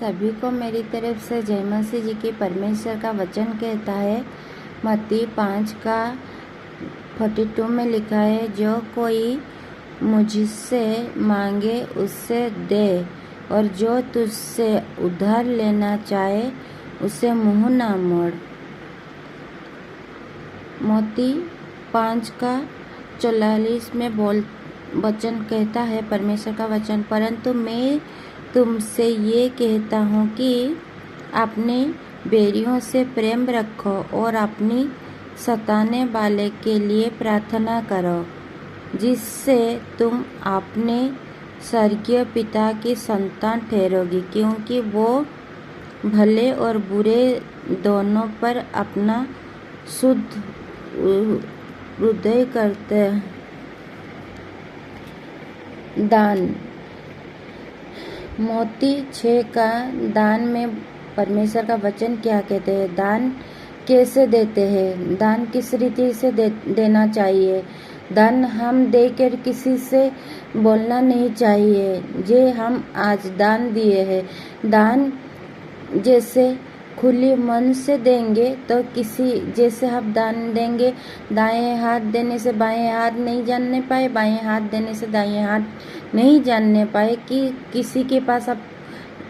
सभी को मेरी तरफ से जय मसीह जी की। परमेश्वर का वचन कहता है मत्ती 5:42 में लिखा है, जो कोई मुझसे मांगे उससे दे, और जो तुझसे उधार लेना चाहे उसे मुंह ना मोड़। मत्ती 5:44 में वचन कहता है परमेश्वर का वचन, परंतु मैं तुमसे ये कहता हूँ कि अपने बैरियों से प्रेम रखो और अपनी सताने वाले के लिए प्रार्थना करो, जिससे तुम अपने स्वर्गीय पिता की संतान ठहरोगी, क्योंकि वो भले और बुरे दोनों पर अपना शुद्ध हृदय करते हैं। दान। मत्ती 6 का दान में परमेश्वर का वचन क्या कहते हैं? दान कैसे देते हैं? दान किस रीति से देना चाहिए? दान हम देकर किसी से बोलना नहीं चाहिए जे हम आज दान दिए हैं। दान जैसे खुली मन से देंगे तो किसी जैसे हम दान देंगे, दाएं हाथ देने से बाएं हाथ नहीं जानने पाए, बाएं हाथ देने से दाएं हाथ नहीं जानने पाए, कि किसी के पास आप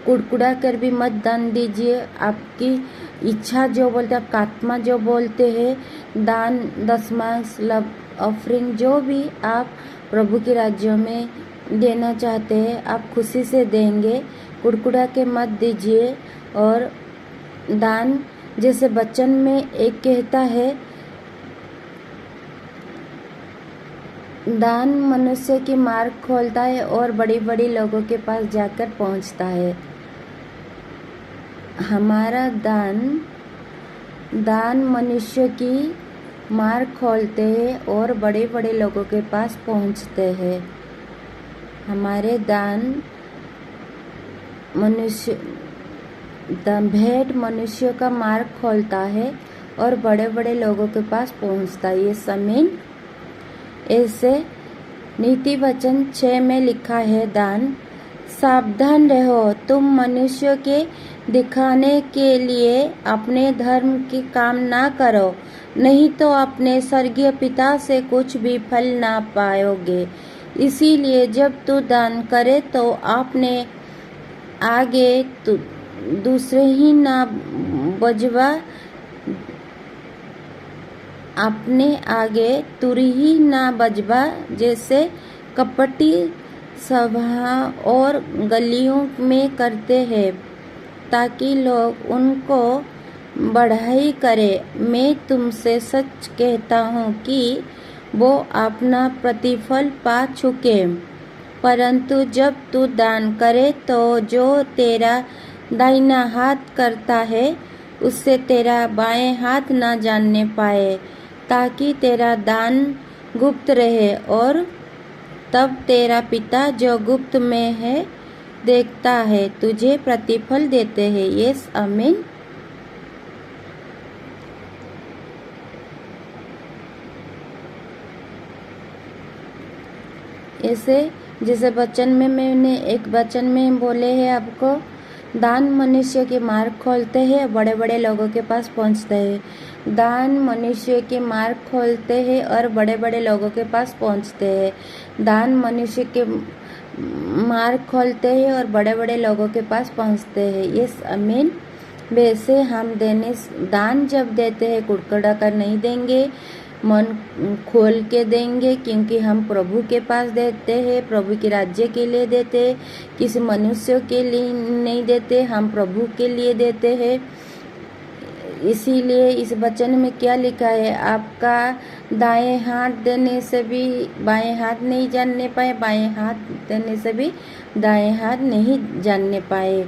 कुड़कुड़ा कर भी मत दान दीजिए। आपकी इच्छा जो बोलते, आपका आत्मा जो बोलते हैं, दान, दशमांश, लव ऑफरिंग, जो भी आप प्रभु के राज्य में देना चाहते हैं, आप खुशी से देंगे, कुड़कुड़ा के मत दीजिए। और दान जैसे वचन में एक कहता है, दान मनुष्य की मार्ग खोलता है और बड़ी बड़ी लोगों के पास जाकर पहुंचता है। हमारा दान मनुष्य की मार्ग खोलते हैं और बड़े बड़े लोगों के पास पहुंचते हैं। हमारे दान भेंट मनुष्य का मार्ग खोलता है और बड़े बड़े लोगों के पास पहुंचता है। ये समय ऐसे नीति वचन 6 में लिखा है, दान। सावधान रहो, तुम मनुष्य के दिखाने के लिए अपने धर्म के काम ना करो, नहीं तो अपने स्वर्गीय पिता से कुछ भी फल ना पाओगे। इसीलिए जब तू दान करे तो अपने आगे दूसरे ही ना बजवा, अपने आगे तुरी ही ना बजवा, जैसे कपटी सभा और गलियों में करते हैं, ताकि लोग उनको बढ़ाई करें। मैं तुमसे सच कहता हूँ कि वो अपना प्रतिफल पा चुके। परंतु जब तू दान करे तो जो तेरा दाहिना हाथ करता है उससे तेरा बाएं हाथ न जानने पाए, ताकि तेरा दान गुप्त रहे, और तब तेरा पिता जो गुप्त में है देखता है तुझे प्रतिफल देते हैं। यस, आमीन। ऐसे जैसे वचन में मैंने एक वचन में बोले हैं आपको, दान मनुष्य के मार्ग खोलते हैं, बड़े बड़े लोगों के पास पहुंचते हैं। दान मनुष्य के मार्ग खोलते हैं और बड़े बड़े लोगों के पास पहुंचते हैं। दान मनुष्य के मार्ग खोलते हैं और बड़े बड़े लोगों के पास पहुंचते हैं। यस, आमीन। वैसे हम दान जब देते हैं, कुड़कुड़ा कर नहीं देंगे, मन खोल के देंगे, क्योंकि हम प्रभु के पास देते हैं, प्रभु के राज्य के लिए देते हैं, किसी मनुष्य के लिए नहीं देते, हम प्रभु के लिए देते हैं। इसीलिए इस वचन में क्या लिखा है, आपका दाएं हाथ देने से भी बाएं हाथ नहीं जानने पाए, बाएं हाथ देने से भी दाएं हाथ नहीं जानने पाए।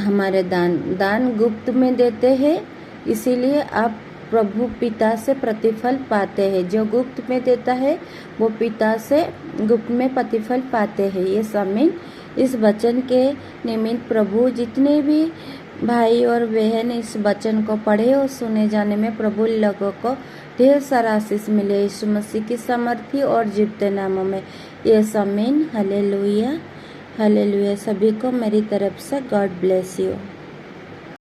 हमारे दान गुप्त में देते हैं, इसीलिए आप प्रभु पिता से प्रतिफल पाते हैं। जो गुप्त में देता है वो पिता से गुप्त में प्रतिफल पाते हैं। ये आमीन। इस वचन के निमित्त प्रभु जितने भी भाई और बहन इस वचन को पढ़े और सुने जाने में प्रभु लोगों को ढेर सारा आशीष मिले, यीशु मसीह की सामर्थी और जीवते नामों में। ये आमीन। Hallelujah, hallelujah. सभी को मेरी तरफ से गॉड ब्लेस यू।